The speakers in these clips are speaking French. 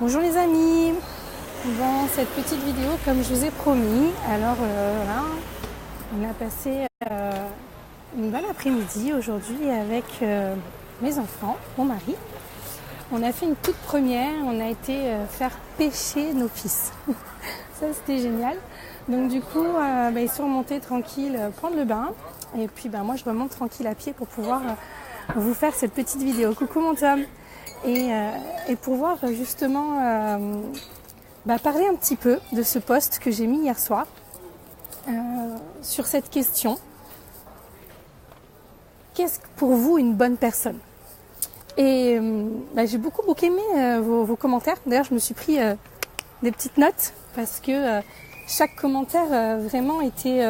Bonjour les amis. Dans cette petite vidéo, comme je vous ai promis, alors voilà, on a passé une bonne après-midi aujourd'hui avec mes enfants, mon mari. On a fait une toute première, on a été faire pêcher nos fils. Ça c'était génial. Donc du coup, ils sont remontés tranquilles prendre le bain. Et puis moi je remonte tranquille à pied pour pouvoir vous faire cette petite vidéo. Coucou mon Tom. Et pouvoir justement parler un petit peu de ce post que j'ai mis hier soir sur cette question. Qu'est-ce pour vous une bonne personne? Et j'ai beaucoup aimé vos commentaires. D'ailleurs, je me suis pris des petites notes parce que chaque commentaire vraiment était...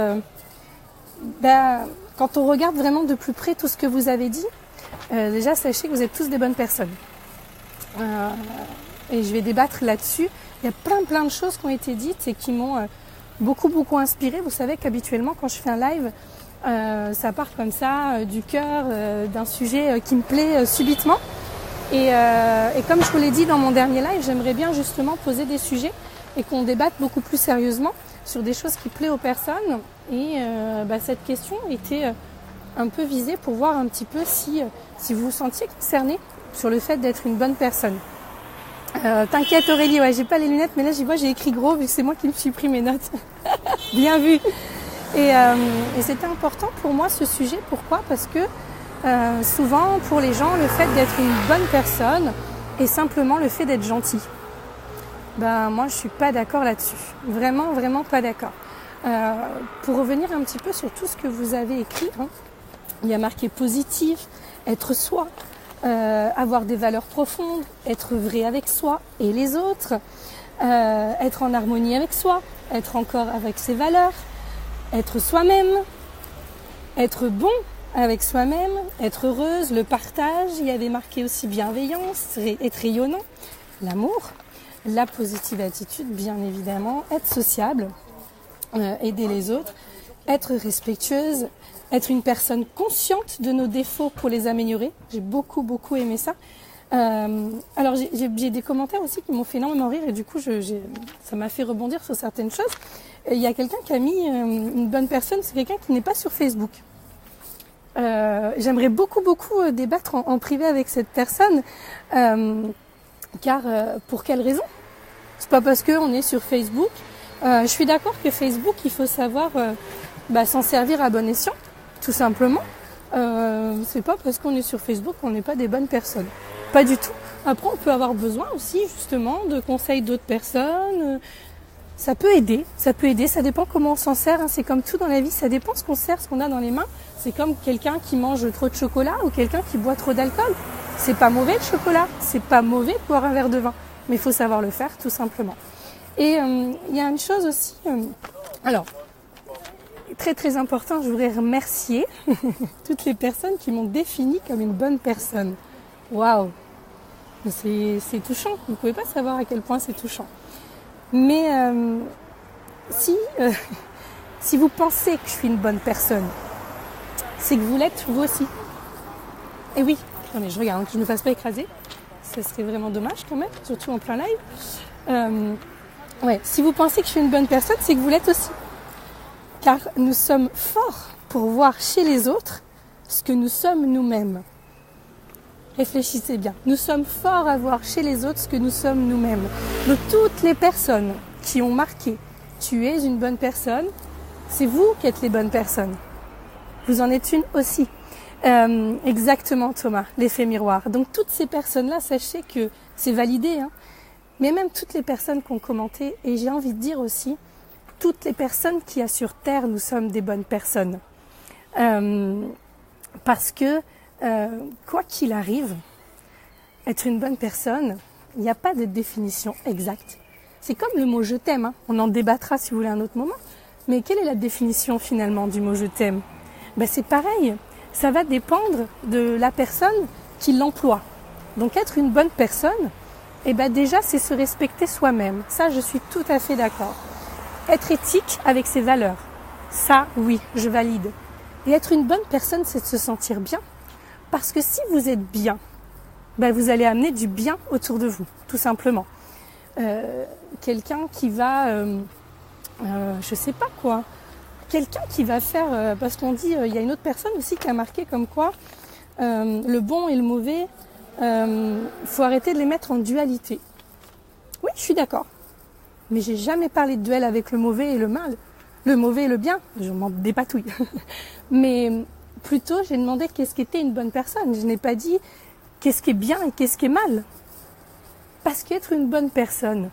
quand on regarde vraiment de plus près tout ce que vous avez dit, déjà sachez que vous êtes tous des bonnes personnes. Et je vais débattre là-dessus. Il y a plein de choses qui ont été dites et qui m'ont beaucoup inspiré. Vous savez qu'habituellement quand je fais un live, ça part comme ça, du cœur, d'un sujet qui me plaît subitement. Et comme je vous l'ai dit dans mon dernier live, j'aimerais bien justement poser des sujets et qu'on débatte beaucoup plus sérieusement sur des choses qui plaisent aux personnes. Et cette question était un peu visée pour voir un petit peu si vous vous sentiez concerné sur le fait d'être une bonne personne. T'inquiète Aurélie, j'ai pas les lunettes, mais là j'y vois, j'ai écrit gros vu que c'est moi qui me suis pris mes notes. Bien vu. Et c'était important pour moi ce sujet. Pourquoi? Parce que souvent pour les gens, le fait d'être une bonne personne est simplement le fait d'être gentil. Moi je suis pas d'accord là-dessus. Vraiment pas d'accord. Pour revenir un petit peu sur tout ce que vous avez écrit, il y a marqué positif, être soi. Avoir des valeurs profondes, être vrai avec soi et les autres, être en harmonie avec soi, être encore avec ses valeurs, être soi-même, être bon avec soi-même, être heureuse, le partage, il y avait marqué aussi bienveillance, être rayonnant, l'amour, la positive attitude bien évidemment, être sociable, aider les autres, être respectueuse, être une personne consciente de nos défauts pour les améliorer. J'ai beaucoup aimé ça. Alors j'ai des commentaires aussi qui m'ont fait énormément rire et du coup ça m'a fait rebondir sur certaines choses. Il y a quelqu'un qui a mis une bonne personne, c'est quelqu'un qui n'est pas sur Facebook. J'aimerais beaucoup débattre en privé avec cette personne, car pour quelle raison? C'est pas parce qu'on est sur Facebook. Je suis d'accord que Facebook, il faut savoir s'en servir à bon escient. Tout simplement, c'est pas parce qu'on est sur Facebook qu'on n'est pas des bonnes personnes. Pas du tout. Après, on peut avoir besoin aussi justement de conseils d'autres personnes. Ça peut aider, ça dépend comment on s'en sert. C'est comme tout dans la vie, ça dépend ce qu'on sert, ce qu'on a dans les mains. C'est comme quelqu'un qui mange trop de chocolat ou quelqu'un qui boit trop d'alcool. C'est pas mauvais le chocolat, c'est pas mauvais de boire un verre de vin. Mais il faut savoir le faire tout simplement. Et il y a une chose aussi... Très important, je voudrais remercier toutes les personnes qui m'ont définie comme une bonne personne. Waouh, c'est touchant. Vous ne pouvez pas savoir à quel point c'est touchant. Mais si vous pensez que je suis une bonne personne, c'est que vous l'êtes vous aussi. Et oui, non mais je regarde que je ne me fasse pas écraser. Ça serait vraiment dommage quand même, surtout en plein live. Si vous pensez que je suis une bonne personne, c'est que vous l'êtes aussi. Car nous sommes forts pour voir chez les autres ce que nous sommes nous-mêmes. Réfléchissez bien. Nous sommes forts à voir chez les autres ce que nous sommes nous-mêmes. Donc toutes les personnes qui ont marqué « tu es une bonne personne », c'est vous qui êtes les bonnes personnes. Vous en êtes une aussi. Exactement Thomas, l'effet miroir. Donc toutes ces personnes-là, sachez que c'est validé. Mais même toutes les personnes qui ont commenté, et j'ai envie de dire aussi, toutes les personnes qu'il y a sur Terre, nous sommes des bonnes personnes. Parce que, quoi qu'il arrive, être une bonne personne, il n'y a pas de définition exacte. C'est comme le mot « je t'aime ». On en débattra si vous voulez un autre moment. Mais quelle est la définition finalement du mot « je t'aime » ? C'est pareil. Ça va dépendre de la personne qui l'emploie. Donc être une bonne personne, déjà c'est se respecter soi-même. Ça, je suis tout à fait d'accord. Être éthique avec ses valeurs, ça oui, je valide. Et être une bonne personne, c'est de se sentir bien. Parce que si vous êtes bien, vous allez amener du bien autour de vous, tout simplement. quelqu'un qui va, je sais pas quoi, quelqu'un qui va faire, parce qu'on dit, il y a une autre personne aussi qui a marqué comme quoi le bon et le mauvais, faut arrêter de les mettre en dualité. Oui, je suis d'accord. Mais j'ai jamais parlé de duel avec le mauvais et le mal. Le mauvais et le bien, je m'en dépatouille. Mais plutôt, j'ai demandé qu'est-ce qu'était une bonne personne. Je n'ai pas dit qu'est-ce qui est bien et qu'est-ce qui est mal. Parce qu'être une bonne personne,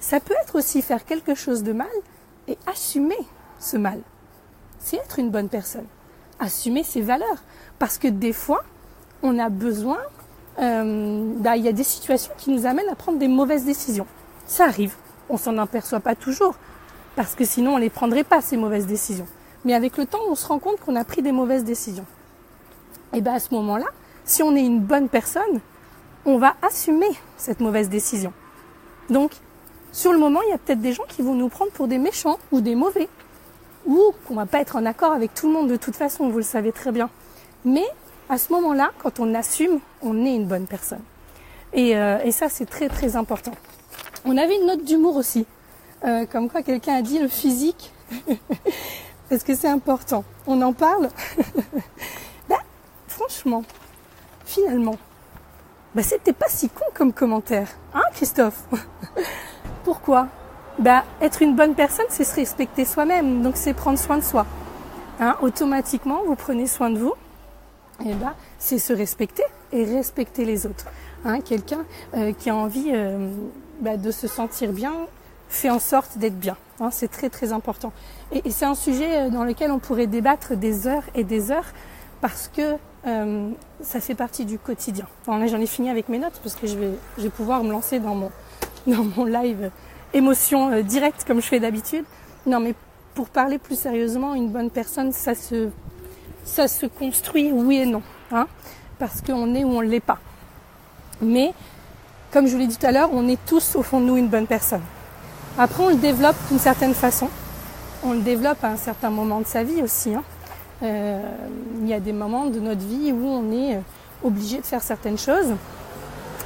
ça peut être aussi faire quelque chose de mal et assumer ce mal. C'est être une bonne personne. Assumer ses valeurs. Parce que des fois, on a besoin, il y a des situations qui nous amènent à prendre des mauvaises décisions. Ça arrive. On s'en aperçoit pas toujours. Parce que sinon, on les prendrait pas, ces mauvaises décisions. Mais avec le temps, on se rend compte qu'on a pris des mauvaises décisions. Et à ce moment-là, si on est une bonne personne, on va assumer cette mauvaise décision. Donc, sur le moment, il y a peut-être des gens qui vont nous prendre pour des méchants ou des mauvais. Ou qu'on va pas être en accord avec tout le monde de toute façon, vous le savez très bien. Mais à ce moment-là, quand on assume, on est une bonne personne. Et ça, c'est très très important. On avait une note d'humour aussi. Comme quoi quelqu'un a dit le physique, parce que c'est important. On en parle. Franchement, finalement, c'était pas si con comme commentaire. Hein, Christophe? Pourquoi? Être une bonne personne, c'est se respecter soi-même. Donc c'est prendre soin de soi. Hein, automatiquement, vous prenez soin de vous. Et c'est se respecter et respecter les autres. Hein, quelqu'un qui a envie de se sentir bien, fait en sorte d'être bien. Hein, c'est très très important. Et c'est un sujet dans lequel on pourrait débattre des heures et des heures parce que ça fait partie du quotidien. Alors là, j'en ai fini avec mes notes parce que je vais pouvoir me lancer dans mon live émotion directe comme je fais d'habitude. Non, mais pour parler plus sérieusement, une bonne personne, ça se construit oui et non. Hein, parce qu'on est ou on ne l'est pas. Mais, comme je vous l'ai dit tout à l'heure, on est tous au fond de nous une bonne personne. Après, on le développe d'une certaine façon. On le développe à un certain moment de sa vie aussi. Hein. Il y a des moments de notre vie où on est obligé de faire certaines choses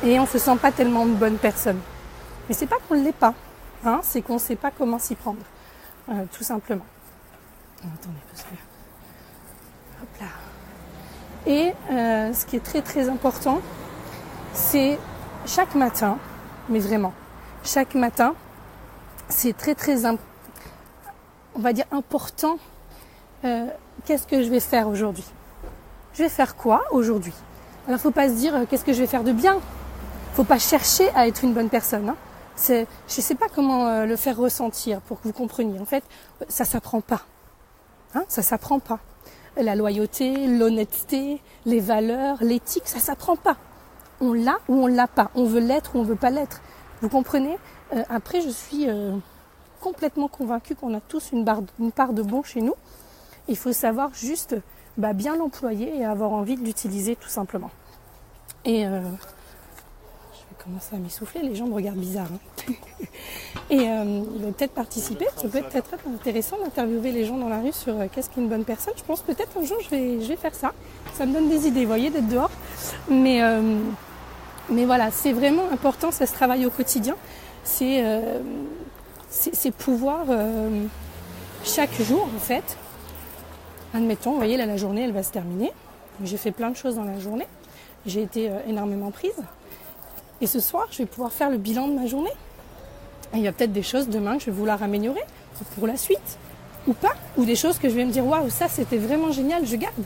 et on ne se sent pas tellement une bonne personne. Mais c'est pas qu'on ne l'est pas. Hein, c'est qu'on ne sait pas comment s'y prendre. Tout simplement. Attendez, parce que... Hop là. Et ce qui est très très important, c'est chaque matin, mais vraiment, chaque matin, c'est très très on va dire important. Qu'est-ce que je vais faire aujourd'hui? Je vais faire quoi aujourd'hui? Alors il ne faut pas se dire qu'est-ce que je vais faire de bien. Il ne faut pas chercher à être une bonne personne. Hein. Je ne sais pas comment le faire ressentir pour que vous compreniez. En fait, ça s'apprend pas. Hein, ça s'apprend pas. La loyauté, l'honnêteté, les valeurs, l'éthique, ça s'apprend pas. On l'a ou on l'a pas. On veut l'être ou on veut pas l'être. Vous comprenez? Après, je suis complètement convaincue qu'on a tous une part de bon chez nous. Il faut savoir juste bien l'employer et avoir envie de l'utiliser tout simplement. Et je vais commencer à m'essouffler, les gens me regardent bizarre. Hein. Et ils vont peut-être participer. Ça peut être très intéressant d'interviewer les gens dans la rue sur qu'est-ce qu'est une bonne personne. Je pense peut-être un jour je vais faire ça. Ça me donne des idées, vous voyez, d'être dehors. Mais voilà, c'est vraiment important, ça se travaille au quotidien. C'est pouvoir chaque jour en fait. Admettons, vous voyez, là, la journée, elle va se terminer. J'ai fait plein de choses dans la journée. J'ai été énormément prise. Et ce soir, je vais pouvoir faire le bilan de ma journée. Et il y a peut-être des choses demain que je vais vouloir améliorer pour la suite. Ou pas. Ou des choses que je vais me dire, waouh, ça, c'était vraiment génial, je garde.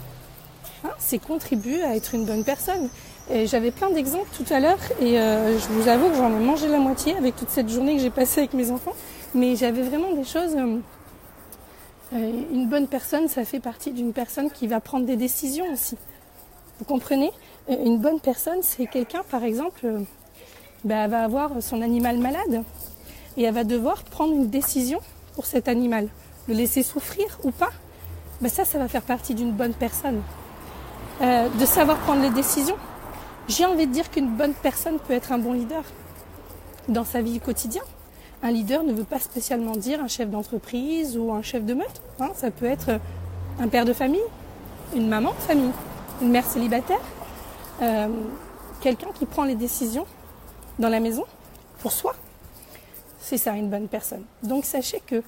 Hein, c'est contribuer à être une bonne personne. Et j'avais plein d'exemples tout à l'heure. Et je vous avoue que j'en ai mangé la moitié avec toute cette journée que j'ai passée avec mes enfants. Mais j'avais vraiment des choses... une bonne personne, ça fait partie d'une personne qui va prendre des décisions aussi. Vous comprenez? Une bonne personne, c'est quelqu'un, par exemple, elle va avoir son animal malade et elle va devoir prendre une décision pour cet animal. Le laisser souffrir ou pas, ça va faire partie d'une bonne personne. De savoir prendre les décisions. J'ai envie de dire qu'une bonne personne peut être un bon leader dans sa vie quotidienne. Un leader ne veut pas spécialement dire un chef d'entreprise ou un chef de meute. Hein, ça peut être un père de famille, une maman de famille, une mère célibataire, quelqu'un qui prend les décisions dans la maison pour soi. c'est ça une bonne personne. Donc sachez que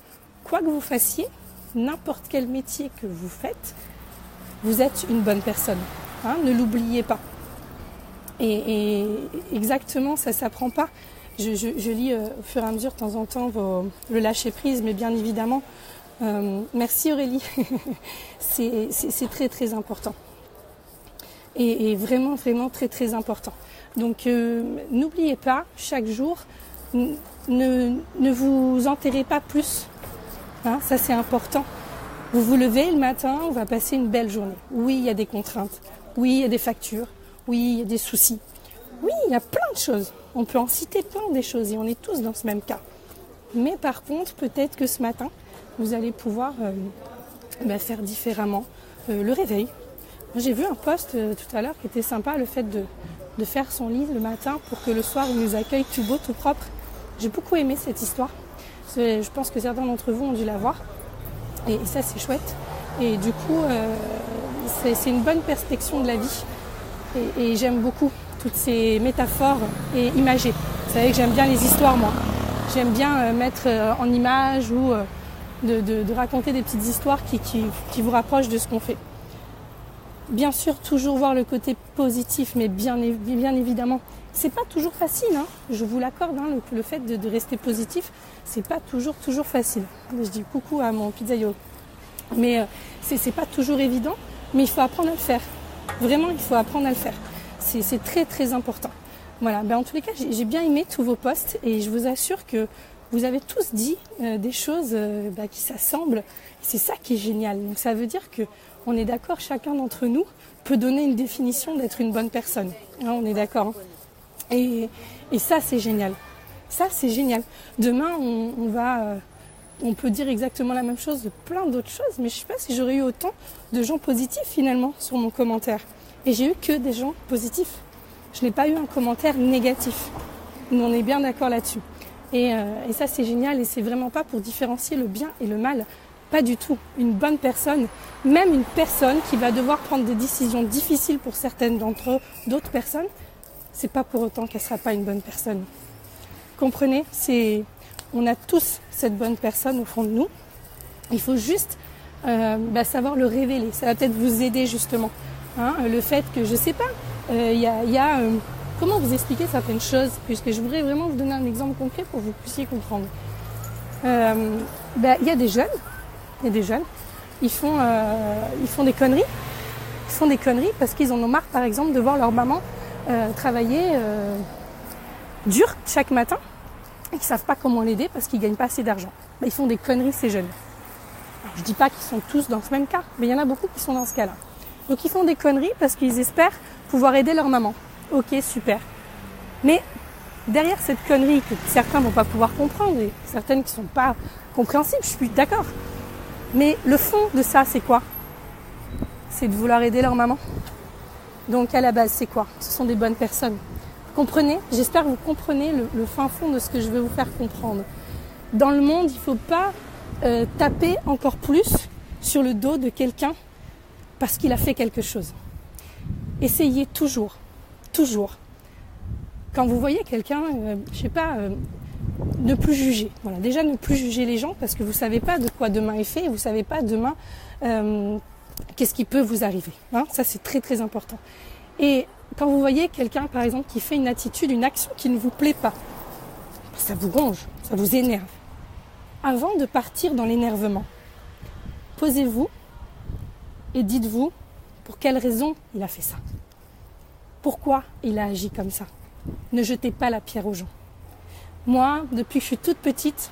quoi que vous fassiez, n'importe quel métier que vous faites, vous êtes une bonne personne. Ne l'oubliez pas. Et exactement, ça s'apprend pas. Je lis au fur et à mesure de temps en temps le lâcher prise, mais bien évidemment, merci Aurélie, c'est très très important. Et vraiment vraiment très très important. Donc n'oubliez pas, chaque jour, ne vous enterrez pas plus. Ça c'est important. Vous vous levez le matin, on va passer une belle journée. Oui, il y a des contraintes. Oui, il y a des factures. Oui, il y a des soucis. Oui, il y a plein de choses. On peut en citer plein des choses et on est tous dans ce même cas. Mais par contre, peut-être que ce matin, vous allez pouvoir faire différemment le réveil. J'ai vu un post tout à l'heure qui était sympa, le fait de faire son lit le matin pour que le soir, il nous accueille tout beau, tout propre. J'ai beaucoup aimé cette histoire. Je pense que certains d'entre vous ont dû la voir. Et ça, c'est chouette. Et du coup, c'est une bonne perspective de la vie. Et j'aime beaucoup toutes ces métaphores et imagées. Vous savez que j'aime bien les histoires, moi. J'aime bien mettre en image ou de raconter des petites histoires qui vous rapprochent de ce qu'on fait. Bien sûr, toujours voir le côté positif, mais bien évidemment, c'est pas toujours facile, je vous l'accorde, le fait de rester positif, c'est pas toujours facile. Je dis coucou à mon pizzaïolo. Mais c'est pas toujours évident, mais il faut apprendre à le faire. Vraiment, il faut apprendre à le faire. C'est très très important. Voilà, en tous les cas, j'ai bien aimé tous vos posts et je vous assure que vous avez tous dit des choses qui s'assemblent. C'est ça qui est génial. Donc ça veut dire que on est d'accord, chacun d'entre nous peut donner une définition d'être une bonne personne. On est d'accord. Et ça, c'est génial. Ça, c'est génial. Demain, on peut dire exactement la même chose de plein d'autres choses, mais je ne sais pas si j'aurais eu autant de gens positifs finalement sur mon commentaire. Et j'ai eu que des gens positifs. Je n'ai pas eu un commentaire négatif. Nous, on est bien d'accord là-dessus. Et ça, c'est génial. Et c'est vraiment pas pour différencier le bien et le mal. Pas du tout. Une bonne personne, même une personne qui va devoir prendre des décisions difficiles pour certaines d'entre d'autres personnes, c'est pas pour autant qu'elle sera pas une bonne personne. Comprenez ? On a tous cette bonne personne au fond de nous. Il faut juste savoir le révéler. Ça va peut-être vous aider justement. Le fait que, je sais pas, il y a comment vous expliquer certaines choses, puisque je voudrais vraiment vous donner un exemple concret pour que vous puissiez comprendre. Il y a des jeunes, ils font des conneries. Ils font des conneries parce qu'ils en ont marre, par exemple, de voir leur maman travailler dur chaque matin et qu'ils ne savent pas comment l'aider parce qu'ils ne gagnent pas assez d'argent. Ils font des conneries, ces jeunes. Alors, je ne dis pas qu'ils sont tous dans ce même cas, mais il y en a beaucoup qui sont dans ce cas-là. Donc ils font des conneries parce qu'ils espèrent pouvoir aider leur maman. Ok, super. Mais derrière cette connerie que certains ne vont pas pouvoir comprendre et certaines qui ne sont pas compréhensibles, je suis d'accord. Mais le fond de ça, c'est quoi ? C'est de vouloir aider leur maman. Donc à la base, c'est quoi ? Ce sont des bonnes personnes. Comprenez ? J'espère que vous comprenez le fin fond de ce que je veux vous faire comprendre. Dans le monde, il ne faut pas taper encore plus sur le dos de quelqu'un parce qu'il a fait quelque chose. Essayez toujours, quand vous voyez quelqu'un, ne plus juger. Voilà, déjà ne plus juger les gens parce que vous ne savez pas de quoi demain est fait et vous ne savez pas demain qu'est-ce qui peut vous arriver. Ça, c'est très très important. Et quand vous voyez quelqu'un, par exemple, qui fait une attitude, une action qui ne vous plaît pas, ça vous ronge, ça vous énerve. Avant de partir dans l'énervement, posez-vous et dites-vous pour quelle raison il a fait ça. Pourquoi il a agi comme ça. Ne jetez pas la pierre aux gens. Moi, depuis que je suis toute petite,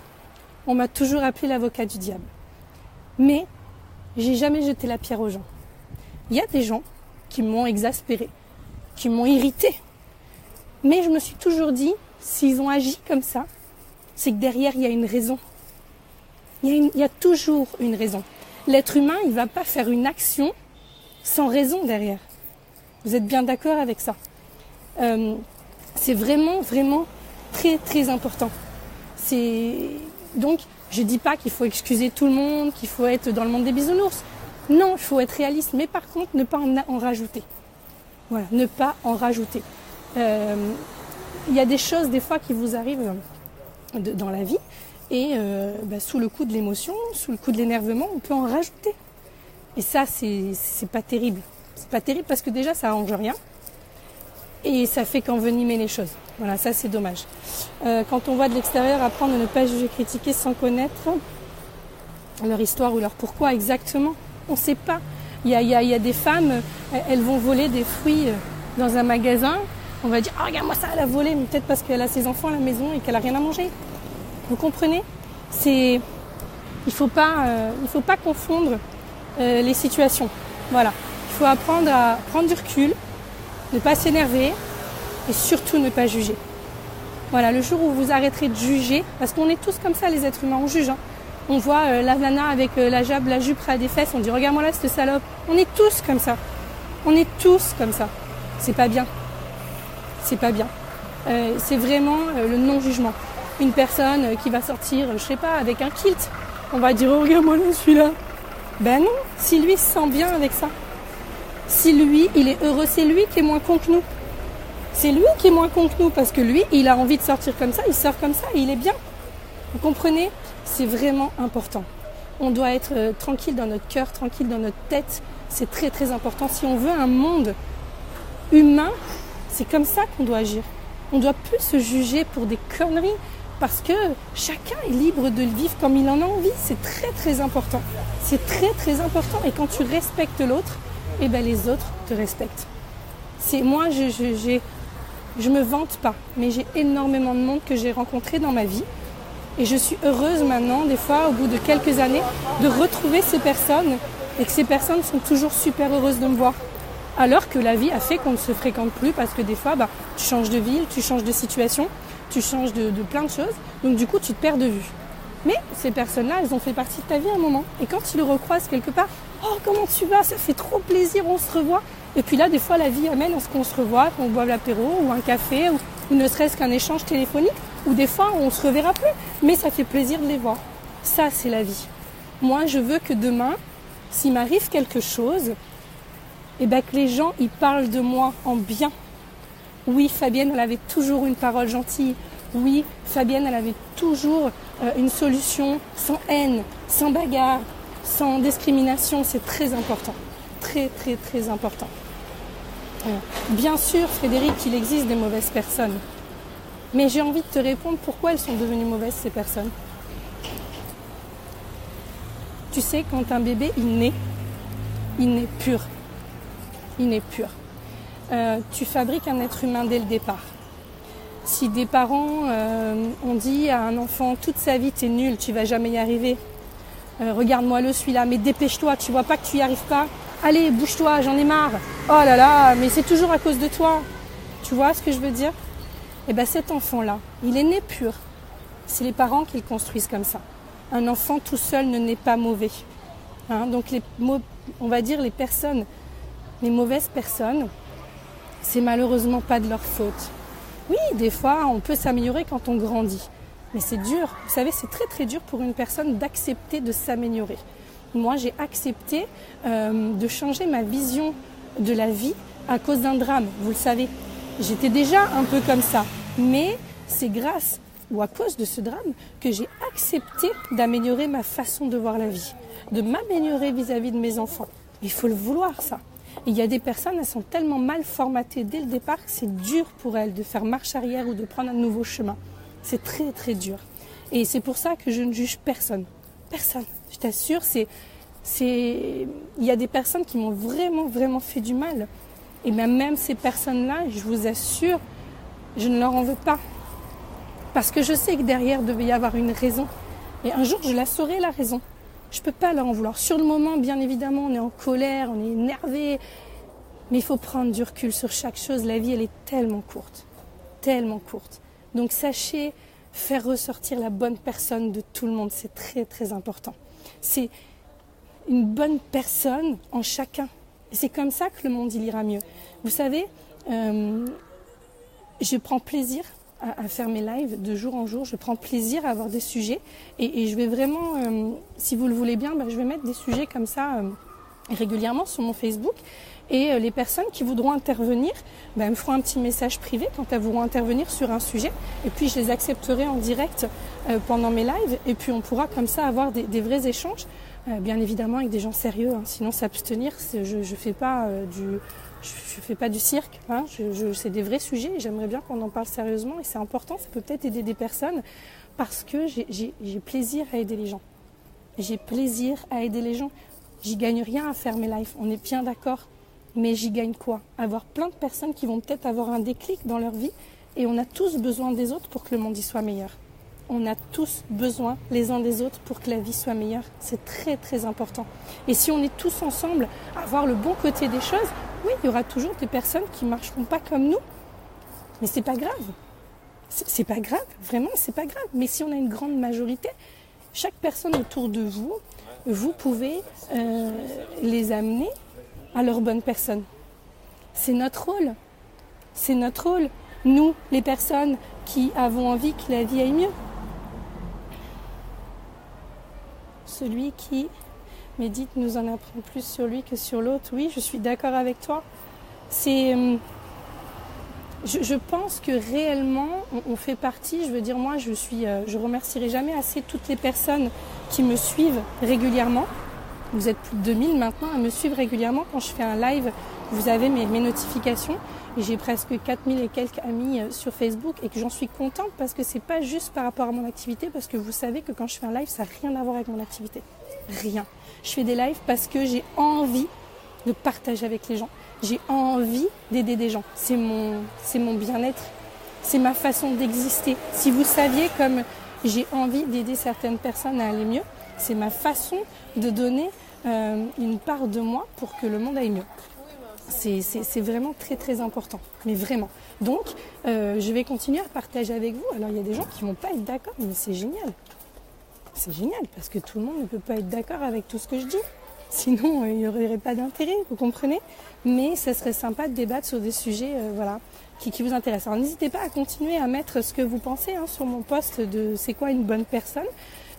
on m'a toujours appelé l'avocat du diable. Mais j'ai jamais jeté la pierre aux gens. Il y a des gens qui m'ont exaspérée, qui m'ont irritée. Mais je me suis toujours dit, s'ils ont agi comme ça, c'est que derrière, il y a une raison. Il y a toujours une raison. L'être humain, il ne va pas faire une action sans raison derrière. Vous êtes bien d'accord avec ça ? C'est vraiment, vraiment très, très important. Donc, je ne dis pas qu'il faut excuser tout le monde, qu'il faut être dans le monde des bisounours. Non, il faut être réaliste, mais par contre, ne pas en rajouter. Voilà, ne pas en rajouter. Il y a des choses, des fois, qui vous arrivent dans la vie. Et sous le coup de l'émotion, sous le coup de l'énervement, on peut en rajouter. Et ça, c'est pas terrible. C'est pas terrible parce que déjà, ça arrange rien. Et ça fait qu'envenimer les choses. Voilà, ça c'est dommage. Quand on voit de l'extérieur, apprendre à ne pas juger, critiquer sans connaître leur histoire ou leur pourquoi exactement, on ne sait pas. Il y a des femmes, elles vont voler des fruits dans un magasin. On va dire, oh, regarde-moi ça, elle a volé, mais peut-être parce qu'elle a ses enfants à la maison et qu'elle a rien à manger. Vous comprenez ? Il faut pas confondre les situations. Voilà. Il faut apprendre à prendre du recul, ne pas s'énerver et surtout ne pas juger. Voilà, le jour où vous arrêterez de juger, parce qu'on est tous comme ça les êtres humains, on juge. Hein. On voit la nana avec la jupe près des fesses, on dit regarde-moi là cette salope. On est tous comme ça. On est tous comme ça. C'est pas bien. C'est pas bien. C'est vraiment le non-jugement. Une personne qui va sortir, je sais pas, avec un kilt, on va dire oh, regarde-moi là celui-là. Ben non, si lui se sent bien avec ça. Si lui, il est heureux, c'est lui qui est moins con que nous. C'est lui qui est moins con que nous parce que lui, il a envie de sortir comme ça, il sort comme ça et il est bien. Vous comprenez ? C'est vraiment important. On doit être tranquille dans notre cœur, tranquille dans notre tête. C'est très très important. Si on veut un monde humain, c'est comme ça qu'on doit agir. On ne doit plus se juger pour des conneries parce que chacun est libre de le vivre comme il en a envie. C'est très très important. C'est très très important. Et quand tu respectes l'autre, eh ben les autres te respectent. Moi, je me vante pas, mais j'ai énormément de monde que j'ai rencontré dans ma vie. Et je suis heureuse maintenant, des fois, au bout de quelques années, de retrouver ces personnes et que ces personnes sont toujours super heureuses de me voir. Alors que la vie a fait qu'on ne se fréquente plus parce que des fois, tu changes de ville, tu changes de situation, tu changes de plein de choses. Donc du coup, tu te perds de vue. Mais ces personnes-là, elles ont fait partie de ta vie à un moment. Et quand tu le recroises quelque part, oh, comment tu vas ? Ça fait trop plaisir, on se revoit. Et puis là, des fois, la vie amène à ce qu'on se revoit, qu'on boive l'apéro ou un café ou ne serait-ce qu'un échange téléphonique. Ou des fois, on ne se reverra plus. Mais ça fait plaisir de les voir. Ça, c'est la vie. Moi, je veux que demain, s'il m'arrive quelque chose, que les gens, ils parlent de moi en bien. Oui, Fabienne, elle avait toujours une parole gentille. Oui, Fabienne, elle avait toujours une solution sans haine, sans bagarre, sans discrimination. C'est très important. Très, très, très important. Bien sûr, Frédéric, il existe des mauvaises personnes. Mais j'ai envie de te répondre pourquoi elles sont devenues mauvaises, ces personnes. Tu sais, quand un bébé, il naît pur. Il naît pur. Tu fabriques un être humain dès le départ. Si des parents ont dit à un enfant toute sa vie t'es nul, tu vas jamais y arriver. Regarde-moi celui-là, mais dépêche-toi, tu vois pas que tu y arrives pas. Allez, bouge-toi, j'en ai marre. Oh là là, mais c'est toujours à cause de toi. Tu vois ce que je veux dire ? Cet enfant-là, il est né pur. C'est les parents qui le construisent comme ça. Un enfant tout seul ne naît pas mauvais. Donc on va dire les mauvaises personnes, c'est malheureusement pas de leur faute. Oui, des fois, on peut s'améliorer quand on grandit. Mais c'est dur. Vous savez, c'est très très dur pour une personne d'accepter de s'améliorer. Moi, j'ai accepté de changer ma vision de la vie à cause d'un drame. Vous le savez, j'étais déjà un peu comme ça. Mais c'est grâce ou à cause de ce drame que j'ai accepté d'améliorer ma façon de voir la vie, de m'améliorer vis-à-vis de mes enfants. Il faut le vouloir, ça. Et il y a des personnes, elles sont tellement mal formatées dès le départ que c'est dur pour elles de faire marche arrière ou de prendre un nouveau chemin. C'est très très dur. Et c'est pour ça que je ne juge personne. Personne. Je t'assure, il y a des personnes qui m'ont vraiment vraiment fait du mal. Et même ces personnes-là, je vous assure, je ne leur en veux pas. Parce que je sais que derrière devait y avoir une raison. Et un jour, je la saurai, la raison. Je ne peux pas leur en vouloir. Sur le moment, bien évidemment, on est en colère, on est énervé. Mais il faut prendre du recul sur chaque chose. La vie, elle est tellement courte. Tellement courte. Donc sachez faire ressortir la bonne personne de tout le monde. C'est très, très important. C'est une bonne personne en chacun. Et c'est comme ça que le monde, il ira mieux. Vous savez, je prends plaisir à faire mes lives de jour en jour. Je prends plaisir à avoir des sujets. Et je vais vraiment, si vous le voulez bien, je vais mettre des sujets comme ça régulièrement sur mon Facebook. Et les personnes qui voudront intervenir me feront un petit message privé quand elles voudront intervenir sur un sujet. Et puis je les accepterai en direct pendant mes lives. Et puis on pourra comme ça avoir des vrais échanges. Bien évidemment avec des gens sérieux, hein. Sinon s'abstenir, je fais pas du cirque, hein. C'est des vrais sujets et j'aimerais bien qu'on en parle sérieusement et c'est important, ça peut peut-être aider des personnes parce que j'ai plaisir à aider les gens. J'ai plaisir à aider les gens. J'y gagne rien à faire mes lives, on est bien d'accord, mais j'y gagne quoi? Avoir plein de personnes qui vont peut-être avoir un déclic dans leur vie et on a tous besoin des autres pour que le monde y soit meilleur. On a tous besoin les uns des autres pour que la vie soit meilleure. C'est très très important. Et si on est tous ensemble à voir le bon côté des choses, oui, il y aura toujours des personnes qui ne marcheront pas comme nous. Mais c'est pas grave. C'est pas grave, vraiment, c'est pas grave. Mais si on a une grande majorité, chaque personne autour de vous, vous pouvez les amener à leur bonne personne. C'est notre rôle. C'est notre rôle. Nous, les personnes qui avons envie que la vie aille mieux. Celui qui médite nous en apprend plus sur lui que sur l'autre. Oui, je suis d'accord avec toi. Je pense que réellement, on fait partie. Je veux dire, moi, je remercierai jamais assez toutes les personnes qui me suivent régulièrement. Vous êtes plus de 2000 maintenant à me suivre régulièrement. Quand je fais un live, vous avez mes notifications. Et j'ai presque 4000 et quelques amis sur Facebook et que j'en suis contente parce que c'est pas juste par rapport à mon activité, parce que vous savez que quand je fais un live, ça n'a rien à voir avec mon activité. Rien. Je fais des lives parce que j'ai envie de partager avec les gens. J'ai envie d'aider des gens. C'est mon bien-être. C'est ma façon d'exister. Si vous saviez comme j'ai envie d'aider certaines personnes à aller mieux, c'est ma façon de donner une part de moi pour que le monde aille mieux. C'est vraiment très très important, mais vraiment. Donc, je vais continuer à partager avec vous. Alors, il y a des gens qui ne vont pas être d'accord, mais c'est génial. C'est génial, parce que tout le monde ne peut pas être d'accord avec tout ce que je dis. Sinon, il n'y aurait pas d'intérêt, vous comprenez? Mais ça serait sympa de débattre sur des sujets qui vous intéressent. Alors, n'hésitez pas à continuer à mettre ce que vous pensez sur mon post de « C'est quoi une bonne personne ?»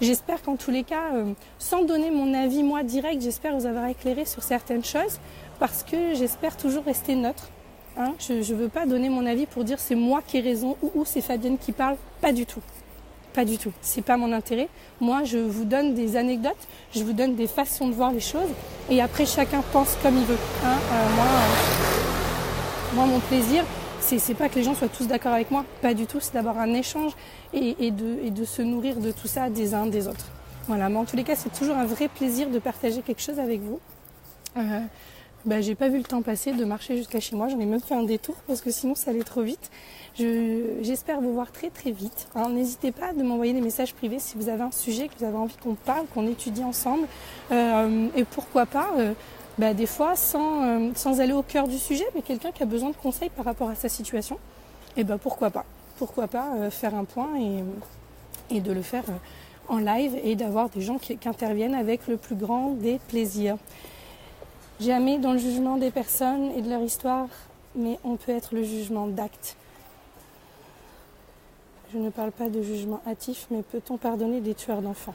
J'espère qu'en tous les cas, sans donner mon avis moi direct, j'espère vous avoir éclairé sur certaines choses parce que j'espère toujours rester neutre. Hein. Je ne veux pas donner mon avis pour dire c'est moi qui ai raison ou c'est Fabienne qui parle. Pas du tout. Pas du tout. C'est pas mon intérêt. Moi, je vous donne des anecdotes, je vous donne des façons de voir les choses et après chacun pense comme il veut. Hein. Moi, mon plaisir, c'est pas que les gens soient tous d'accord avec moi, pas du tout, c'est d'avoir un échange et de se nourrir de tout ça des uns des autres. Voilà, mais en tous les cas, c'est toujours un vrai plaisir de partager quelque chose avec vous. J'ai pas vu le temps passer de marcher jusqu'à chez moi, j'en ai même fait un détour parce que sinon ça allait trop vite. J'espère vous voir très très vite. Alors, n'hésitez pas de m'envoyer des messages privés si vous avez un sujet, que vous avez envie qu'on parle, qu'on étudie ensemble. Et pourquoi pas... des fois, sans aller au cœur du sujet, mais quelqu'un qui a besoin de conseils par rapport à sa situation, pourquoi pas. Pourquoi pas faire un point et de le faire en live et d'avoir des gens qui interviennent avec le plus grand des plaisirs. Jamais dans le jugement des personnes et de leur histoire, mais on peut être le jugement d'actes. Je ne parle pas de jugement hâtif, mais peut-on pardonner des tueurs d'enfants ?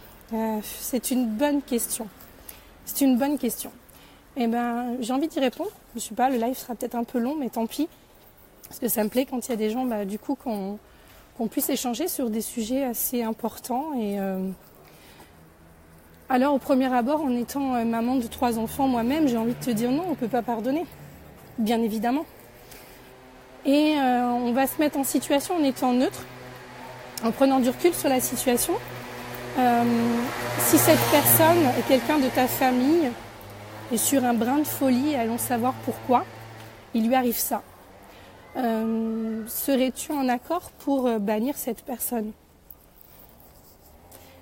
C'est une bonne question. C'est une bonne question. J'ai envie d'y répondre. Je sais pas, le live sera peut-être un peu long, mais tant pis. Parce que ça me plaît quand il y a des gens, qu'on puisse échanger sur des sujets assez importants. Alors, au premier abord, en étant maman de 3 enfants moi-même, j'ai envie de te dire non, on ne peut pas pardonner. Bien évidemment. Et on va se mettre en situation en étant neutre, en prenant du recul sur la situation. Si cette personne est quelqu'un de ta famille, et sur un brin de folie, allons savoir pourquoi, il lui arrive ça. Serais-tu en accord pour bannir cette personne ?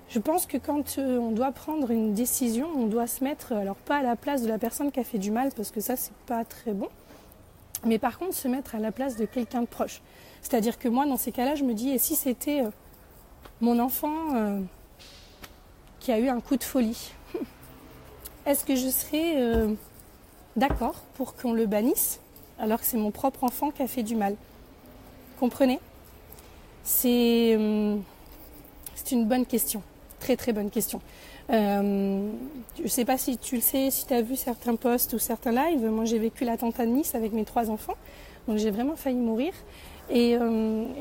Je pense que quand on doit prendre une décision, on doit se mettre, alors pas à la place de la personne qui a fait du mal, parce que ça c'est pas très bon, mais par contre se mettre à la place de quelqu'un de proche. C'est-à-dire que moi dans ces cas-là, je me dis, et si c'était mon enfant qui a eu un coup de folie ? Est-ce que je serais d'accord pour qu'on le bannisse alors que c'est mon propre enfant qui a fait du mal ? Comprenez ? C'est une bonne question. Très très bonne question. Je sais pas si tu le sais, si tu as vu certains posts ou certains lives. Moi j'ai vécu l'attentat de Nice avec mes 3 enfants, donc j'ai vraiment failli mourir. Et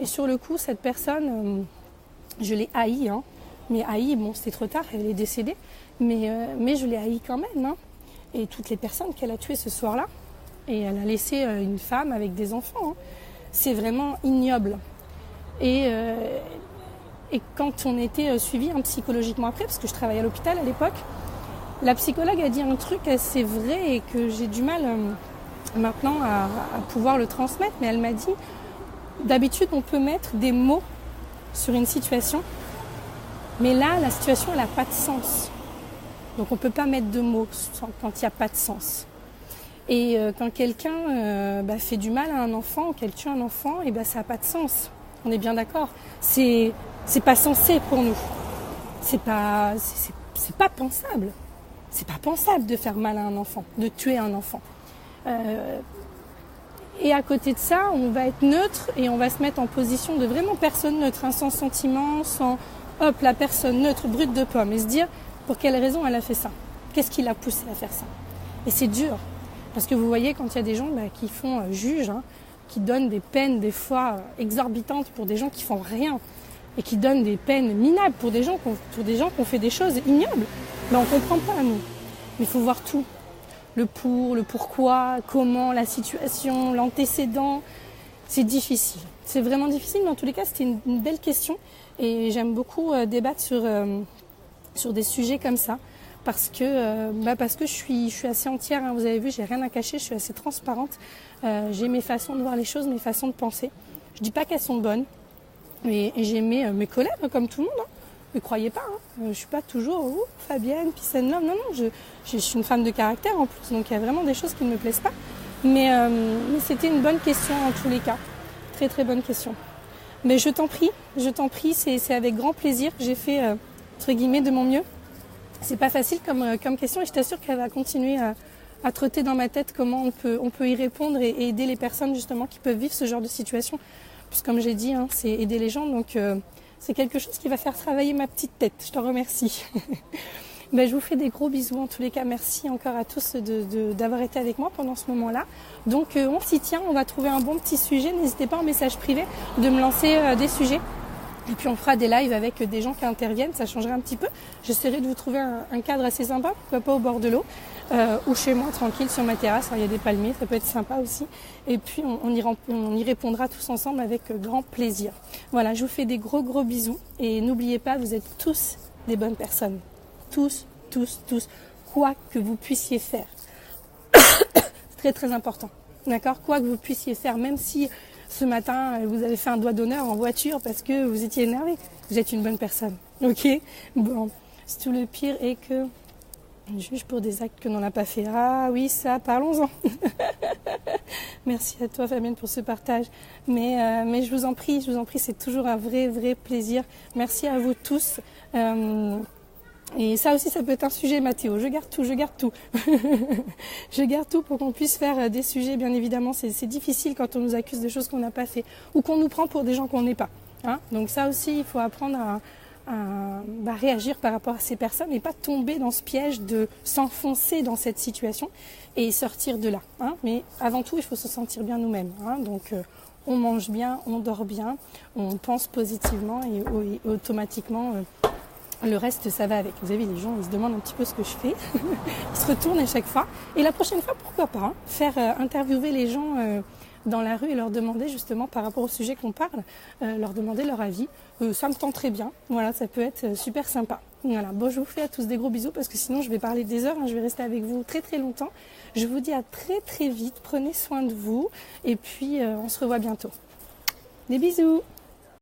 sur le coup, cette personne, je l'ai haïe, hein. Mais haïe, bon c'était trop tard, elle est décédée, mais je l'ai haïe quand même, hein. Et toutes les personnes qu'elle a tuées ce soir-là, et elle a laissé une femme avec des enfants, hein. C'est vraiment ignoble. Et quand on était suivi psychologiquement après, parce que je travaillais à l'hôpital à l'époque, la psychologue a dit un truc assez vrai et que j'ai du mal maintenant à pouvoir le transmettre, mais elle m'a dit, d'habitude on peut mettre des mots sur une situation, mais là la situation elle n'a pas de sens. Donc on ne peut pas mettre de mots quand il n'y a pas de sens. Et quand quelqu'un fait du mal à un enfant, ou qu'elle tue un enfant, et ça n'a pas de sens. On est bien d'accord. C'est pas censé pour nous. C'est pas pensable. C'est pas pensable de faire mal à un enfant, de tuer un enfant. Et à côté de ça, on va être neutre et on va se mettre en position de vraiment personne neutre, hein, sans sentiment, sans la personne neutre, brute de pomme, et se dire pour quelle raison elle a fait ça. Qu'est-ce qui l'a poussée à faire ça? Et c'est dur. Parce que vous voyez, quand il y a des gens qui font juge, hein, qui donnent des peines des fois exorbitantes pour des gens qui font rien, et qui donnent des peines minables pour des gens qui ont fait des choses ignobles, on ne comprend pas, nous. Mais il faut voir tout. Le pourquoi, comment, la situation, l'antécédent. C'est difficile. C'est vraiment difficile, mais en tous les cas, c'était une belle question. Et j'aime beaucoup débattre sur des sujets comme ça. Parce que je suis assez entière, hein, vous avez vu, j'ai rien à cacher, je suis assez transparente. J'ai mes façons de voir les choses, mes façons de penser. Je dis pas qu'elles sont bonnes, mais j'ai mes collègues comme tout le monde. Hein. Ne croyez pas, hein. Je suis pas toujours Fabienne, peace and love. Non, je suis une femme de caractère en plus, donc il y a vraiment des choses qui ne me plaisent pas. Mais c'était une bonne question en tous les cas, très très bonne question. Mais je t'en prie, c'est avec grand plaisir que j'ai fait entre guillemets de mon mieux. C'est pas facile comme question et je t'assure qu'elle va continuer à trotter dans ma tête comment on peut y répondre et aider les personnes justement qui peuvent vivre ce genre de situation. Parce que comme j'ai dit, hein, c'est aider les gens, donc c'est quelque chose qui va faire travailler ma petite tête. Je te remercie. Je vous fais des gros bisous en tous les cas. Merci encore à tous d'avoir été avec moi pendant ce moment-là. Donc on s'y tient, on va trouver un bon petit sujet. N'hésitez pas en message privé de me lancer des sujets. Et puis on fera des lives avec des gens qui interviennent, ça changerait un petit peu. J'essaierai de vous trouver un cadre assez sympa, pourquoi pas au bord de l'eau, ou chez moi tranquille sur ma terrasse, il y a des palmiers, ça peut être sympa aussi. Et puis on y répondra tous ensemble avec grand plaisir. Voilà, je vous fais des gros bisous et n'oubliez pas, vous êtes tous des bonnes personnes. Tous, quoi que vous puissiez faire. C'est très très important, d'accord? Quoi que vous puissiez faire, même si ce matin, vous avez fait un doigt d'honneur en voiture parce que vous étiez énervé. Vous êtes une bonne personne. Ok? Bon. C'est tout le pire est que on juge pour des actes que l'on n'a pas fait. Ah oui, ça, parlons-en. Merci à toi, Fabienne, pour ce partage. Mais je vous en prie, c'est toujours un vrai plaisir. Merci à vous tous. Et ça aussi, ça peut être un sujet, Mathéo. Je garde tout. Je garde tout pour qu'on puisse faire des sujets, bien évidemment. C'est difficile quand on nous accuse de choses qu'on n'a pas fait ou qu'on nous prend pour des gens qu'on n'est pas. Hein. Donc ça aussi, il faut apprendre à réagir par rapport à ces personnes et pas tomber dans ce piège de s'enfoncer dans cette situation et sortir de là. Hein. Mais avant tout, il faut se sentir bien nous-mêmes. Hein. Donc on mange bien, on dort bien, on pense positivement et automatiquement... le reste, ça va avec. Vous avez les gens, ils se demandent un petit peu ce que je fais. Ils se retournent à chaque fois. Et la prochaine fois, pourquoi pas, faire interviewer les gens dans la rue et leur demander justement par rapport au sujet qu'on parle, leur demander leur avis. Ça me tente très bien. Voilà, ça peut être super sympa. Voilà. Bon, je vous fais à tous des gros bisous parce que sinon je vais parler des heures. Hein, je vais rester avec vous très longtemps. Je vous dis à très vite. Prenez soin de vous et puis on se revoit bientôt. Des bisous.